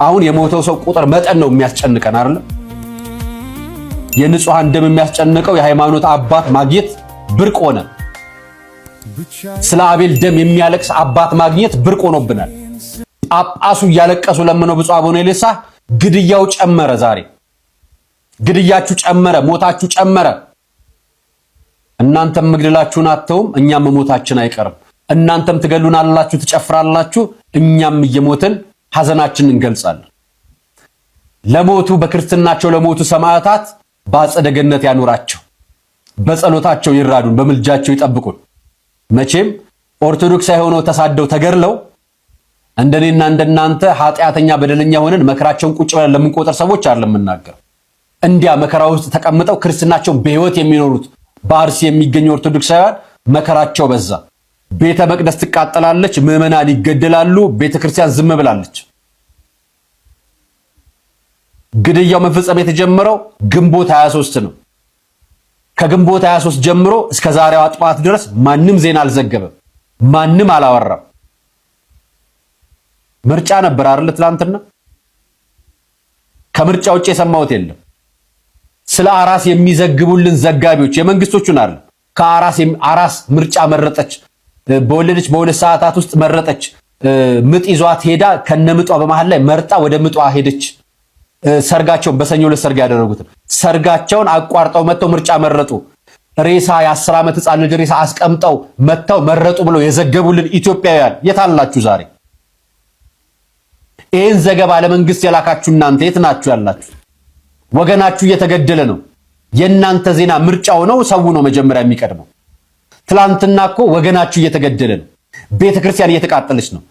አሁን የሞተው ሰው ቁጥር መጠን ነው የሚያስጨንቀን አይደል? የንጹሃን ደም የሚያስጨንቀው የሃይማኖት አባት ማግኘት ብርቅ ሆነ። ስለ አቤል ደም የሚያለቅስ አባት ማግኘት ብርቅ ሆኖብናል። ጳጳሱ እያለቀሱ ለምነው ብፁዕ አቡነ ኤልሳ ግድያው ጨመረ። ዛሬ ግድያችሁ ጨመረ፣ ሞታችሁ ጨመረ። እናንተም መግደላችሁን አተውም፣ እኛም መሞታችን አይቀርም። እናንተም ትገሉናላችሁ፣ ትጨፍራላችሁ፣ እኛም እየሞትን ሐዘናችንን እንገልጻለን። ለሞቱ በክርስትናቸው ለሞቱ ሰማዕታት በአጸደ ገነት ያኑራቸው፣ በጸሎታቸው ይራዱን፣ በምልጃቸው ይጠብቁን። መቼም ኦርቶዶክስ ሆነው ተሳደው ተገርለው እንደኔና እንደናንተ ኃጢአተኛ በደለኛ ሆነን መከራቸውን ቁጭ ብለን ለምንቆጥር ሰዎች አይደለም የምናገር። እንዲያ መከራ ውስጥ ተቀምጠው ክርስትናቸውን በሕይወት የሚኖሩት በአርሲ የሚገኙ ኦርቶዶክሳውያን መከራቸው በዛ። ቤተ መቅደስ ትቃጠላለች፣ ምዕመናን ይገደላሉ፣ ቤተ ክርስቲያን ዝም ብላለች። ግድያው መፈጸም የተጀመረው ግንቦት 23 ነው። ከግንቦት 23 ጀምሮ እስከ ዛሬው አጥዋት ድረስ ማንም ዜና አልዘገበም፣ ማንም አላወራም። ምርጫ ነበር አይደል? ትላንትና ከምርጫ ውጪ የሰማሁት የለም። ስለ አራስ የሚዘግቡልን ዘጋቢዎች የመንግስቶቹን አይደል? አራስ ምርጫ መረጠች፣ በወለደች በሁለት ሰዓታት ውስጥ መረጠች። ምጥ ይዟት ሄዳ ከነምጧ በመሃል ላይ መርጣ ወደ ምጧ ሄደች። ሰርጋቸውን በሰኞ ዕለት ሰርግ ያደረጉት ሰርጋቸውን አቋርጠው መጥተው ምርጫ መረጡ። ሬሳ የ10 ዓመት ህፃን ልጅ ሬሳ አስቀምጠው መጥተው መረጡ ብለው የዘገቡልን ኢትዮጵያውያን የት አላችሁ ዛሬ? ይህን ዘገባ ለመንግስት የላካችሁ እናንተ የት ናችሁ ያላችሁ? ወገናችሁ እየተገደለ ነው። የእናንተ ዜና ምርጫው ነው፣ ሰው ነው መጀመሪያ የሚቀድመው። ትላንትና እኮ ወገናችሁ እየተገደለ ነው፣ ቤተክርስቲያን እየተቃጠለች ነው።